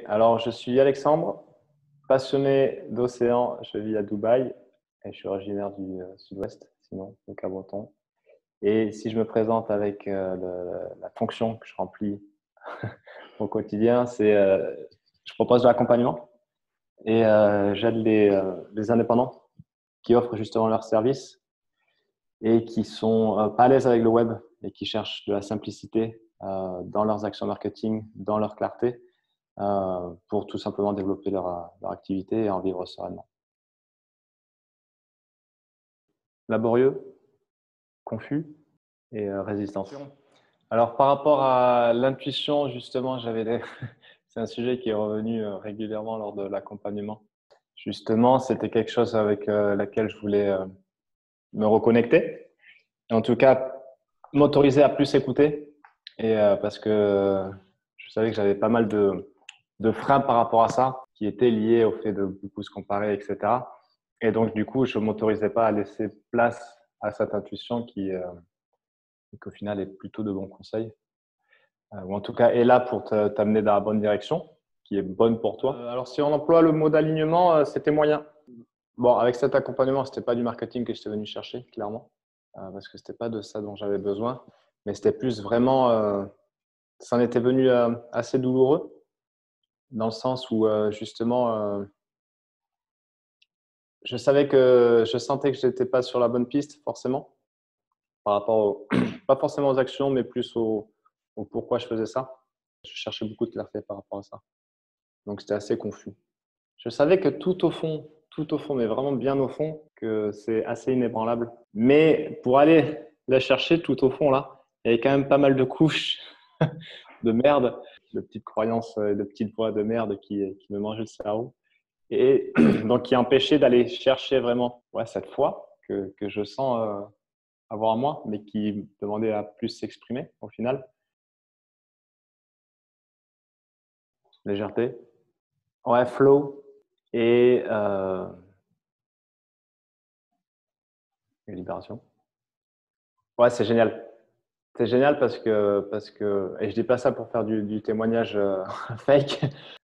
Alors, je suis Alexandre, passionné d'océan. Je vis à Dubaï et je suis originaire du sud-ouest, sinon, au Cap-Breton. Et si je me présente avec la fonction que je remplis au quotidien, je propose de l'accompagnement et j'aide les indépendants qui offrent justement leurs services et qui sont pas à l'aise avec le web et qui cherchent de la simplicité dans leurs actions marketing, dans leur clarté pour tout simplement développer leur activité et en vivre sereinement. Laborieux, confus et résistance. Alors par rapport à l'intuition, justement, c'est un sujet qui est revenu régulièrement lors de l'accompagnement. Justement, c'était quelque chose avec laquelle je voulais me reconnecter. En tout cas, m'autoriser à plus écouter et parce que je savais que j'avais pas mal de freins par rapport à ça qui étaient liés au fait de beaucoup se comparer, etc. Et donc, du coup, je ne m'autorisais pas à laisser place à cette intuition qu'au final est plutôt de bons conseils, ou en tout cas est là pour t'amener dans la bonne direction, qui est bonne pour toi. Alors, si on emploie le mot d'alignement, c'était moyen. Bon, avec cet accompagnement, c'était pas du marketing que j'étais venu chercher, clairement, parce que c'était pas de ça dont j'avais besoin, mais c'était plus vraiment, ça en était venu assez douloureux, dans le sens où justement, je sentais que je n'étais pas sur la bonne piste, forcément, par rapport pas forcément aux actions, mais plus au pourquoi je faisais ça. Je cherchais beaucoup de clarté par rapport à ça. Donc, c'était assez confus. Je savais que tout au fond, mais vraiment bien au fond, que c'est assez inébranlable. Mais pour aller la chercher tout au fond, là, il y avait quand même pas mal de couches de merde, de petites croyances et de petites voix de merde qui me mangeaient le cerveau. Et donc, qui empêchait d'aller chercher vraiment cette foi que je sens avoir en moi, mais qui demandait à plus s'exprimer au final. Légèreté. Ouais, flow et libération. Ouais, c'est génial. C'est génial et je dis pas ça pour faire du témoignage fake.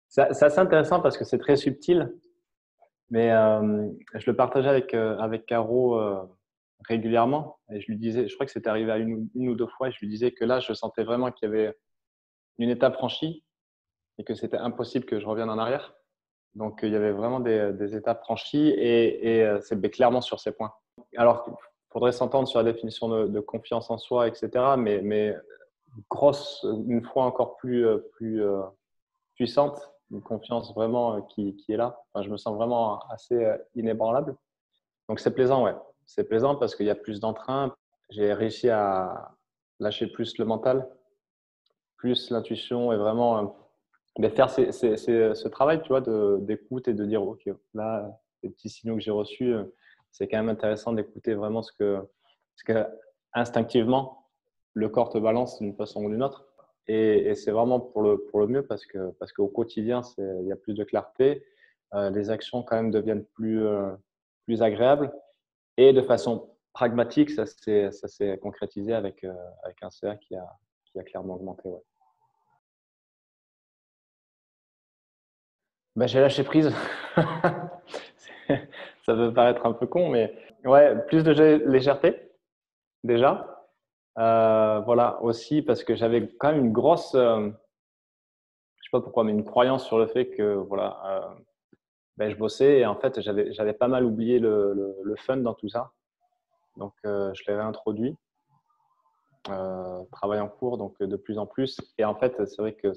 C'est assez intéressant parce que c'est très subtil, mais je le partageais avec Caro régulièrement et je lui disais, je crois que c'était arrivé à une ou deux fois, et je lui disais que là, je sentais vraiment qu'il y avait une étape franchie et que c'était impossible que je revienne en arrière. Donc, il y avait vraiment des étapes franchies et c'est clairement sur ces points. Alors, il faudrait s'entendre sur la définition de confiance en soi, etc. Mais une foi encore plus puissante, une confiance vraiment qui est là. Enfin, je me sens vraiment assez inébranlable. Donc, c'est plaisant, ouais. C'est plaisant parce qu'il y a plus d'entrain. J'ai réussi à lâcher plus le mental, plus l'intuition et vraiment de faire ce travail, tu vois, d'écoute et de dire, OK, là, les petits signaux que j'ai reçus, c'est quand même intéressant d'écouter vraiment ce que instinctivement le corps te balance d'une façon ou d'une autre. Et c'est vraiment pour le mieux parce qu'au quotidien, il y a plus de clarté. Les actions quand même deviennent plus agréables et de façon pragmatique, ça s'est concrétisé avec un CA qui a clairement augmenté. Ouais. Ben, j'ai lâché prise. Ça peut paraître un peu con, mais ouais, plus de légèreté déjà. Voilà aussi parce que j'avais quand même une grosse, je sais pas pourquoi, mais une croyance sur le fait que voilà, ben, je bossais et en fait j'avais pas mal oublié le fun dans tout ça. Donc je l'ai réintroduit, travail en cours, donc de plus en plus. Et en fait, c'est vrai que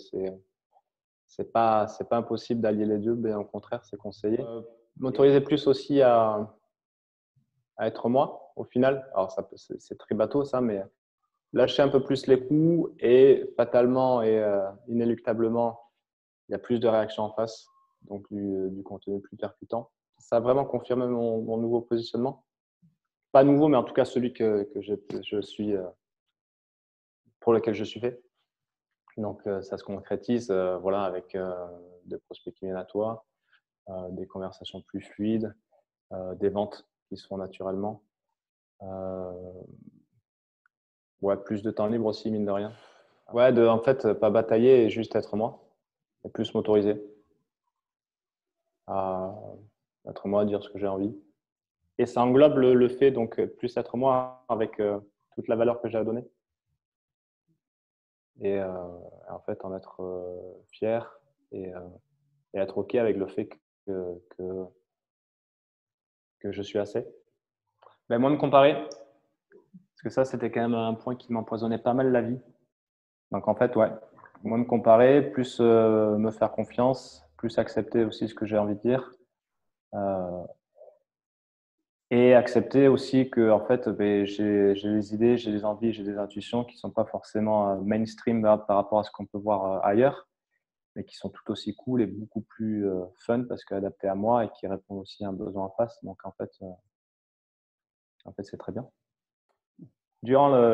c'est pas impossible d'allier les deux, bien au contraire, c'est conseillé. M'autoriser plus aussi à être moi au final. Alors c'est très bateau ça, mais lâcher un peu plus les coups et fatalement et inéluctablement, il y a plus de réactions en face, donc du contenu plus percutant. Ça a vraiment confirmé mon nouveau positionnement. Pas nouveau, mais en tout cas celui que je suis, pour lequel je suis fait. Donc ça se concrétise voilà, avec des prospects qui viennent à toi, des conversations plus fluides, des ventes qui se font naturellement. Ouais, plus de temps libre aussi, mine de rien. Ouais, en fait, pas batailler et juste être moi. et plus m'autoriser à être moi, à dire ce que j'ai envie. Et ça englobe le fait, donc, plus être moi avec toute la valeur que j'ai à donner. Et en fait, en être fier et, et être OK avec le fait que, que je suis assez. Ben, moins me comparer, parce que ça, c'était quand même un point qui m'empoisonnait pas mal la vie. Donc en fait, ouais, moins me comparer, plus me faire confiance, plus accepter aussi ce que j'ai envie de dire. Euh, et accepter aussi que en fait, ben, j'ai des idées, j'ai des envies, j'ai des intuitions qui sont pas forcément mainstream par rapport à ce qu'on peut voir ailleurs, mais qui sont tout aussi cool et beaucoup plus fun parce qu'adaptés à moi et qui répondent aussi à un besoin en face. Donc en fait c'est très bien. Durant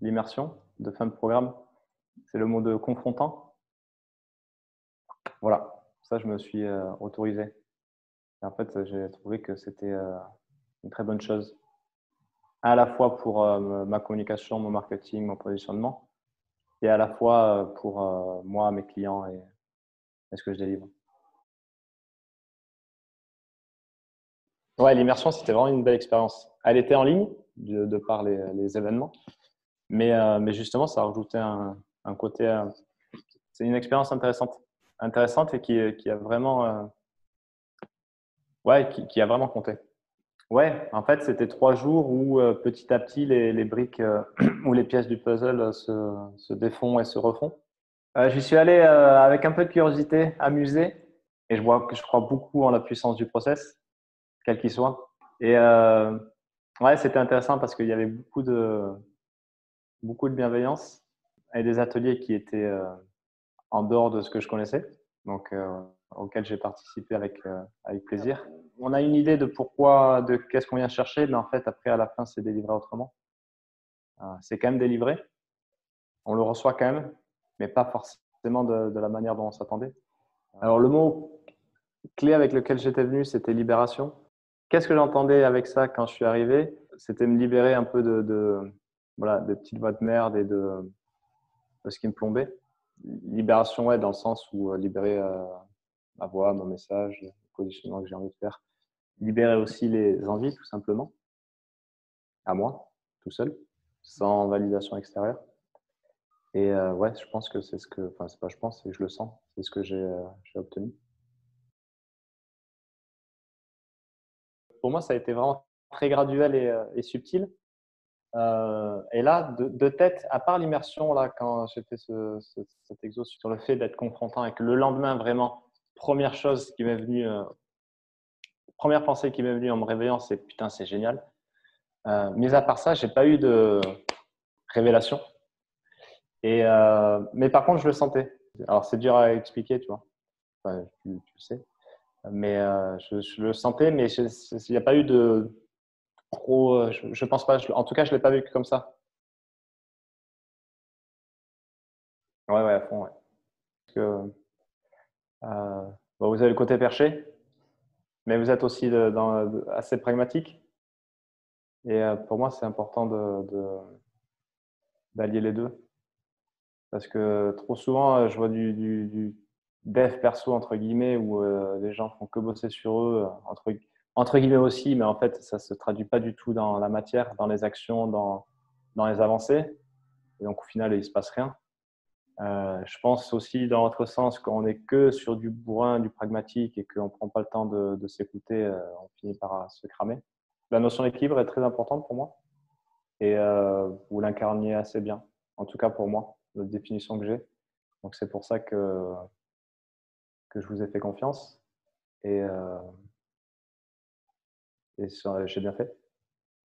l'immersion de fin de programme, c'est le mot de confrontant. Voilà, ça je me suis autorisé. Et en fait, j'ai trouvé que c'était une très bonne chose, à la fois pour ma communication, mon marketing, mon positionnement, et à la fois pour moi, mes clients et ce que je délivre. Ouais, l'immersion, c'était vraiment une belle expérience. Elle était en ligne, de par les événements, mais justement, ça a rajouté un côté. C'est une expérience intéressante et qui a vraiment, ouais, qui a vraiment compté. Ouais, en fait, c'était 3 jours où petit à petit, les briques ou les pièces du puzzle se défont et se refont. J'y suis allé avec un peu de curiosité, amusé, et je crois beaucoup en la puissance du process, quel qu'il soit. Et ouais, c'était intéressant parce qu'il y avait beaucoup de bienveillance et des ateliers qui étaient en dehors de ce que je connaissais, donc auxquels j'ai participé avec plaisir. On a une idée de pourquoi, de qu'est-ce qu'on vient chercher, mais en fait, après, à la fin, c'est délivré autrement. C'est quand même délivré. On le reçoit quand même, mais pas forcément de la manière dont on s'attendait. Alors, le mot clé avec lequel j'étais venu, c'était libération. Qu'est-ce que j'entendais avec ça quand je suis arrivé? C'était me libérer un peu voilà, des petites voix de merde et de ce qui me plombait. Libération, ouais, dans le sens où libérer ma voix, mon message, le positionnement que j'ai envie de faire. Libérer aussi les envies, tout simplement, à moi, tout seul, sans validation extérieure. Et ouais, je pense que c'est ce que, enfin, c'est pas je pense, c'est que je le sens, c'est ce que j'ai obtenu. Pour moi, ça a été vraiment très graduel et subtil. Et là, de tête, à part l'immersion, là, quand j'ai fait cet exo sur le fait d'être confrontant et que le lendemain, vraiment, première chose qui m'est venue, première pensée qui m'est venue en me réveillant, c'est putain, c'est génial. Mis à part ça, j'ai pas eu de révélation. Et, mais par contre, je le sentais. Alors, c'est dur à expliquer, tu vois. Enfin, tu le sais. Mais je le sentais, mais il n'y a pas eu de trop. Je pense pas. En tout cas, je l'ai pas vécu comme ça. Ouais, ouais, à fond, ouais. Parce que bon, vous avez le côté perché, mais vous êtes aussi assez pragmatique. Et pour moi, c'est important d'allier les deux. Parce que trop souvent, je vois du dev perso, entre guillemets, où les gens font que bosser sur eux, entre guillemets aussi, mais en fait, ça ne se traduit pas du tout dans la matière, dans les actions, dans les avancées. Et donc, au final, il ne se passe rien. Je pense aussi, dans l'autre sens, quand on n'est que sur du bourrin, du pragmatique et qu'on ne prend pas le temps de s'écouter, on finit par se cramer. La notion d'équilibre est très importante pour moi et vous l'incarniez assez bien, en tout cas pour moi, la définition que j'ai. Donc, c'est pour ça que je vous ai fait confiance et j'ai bien fait.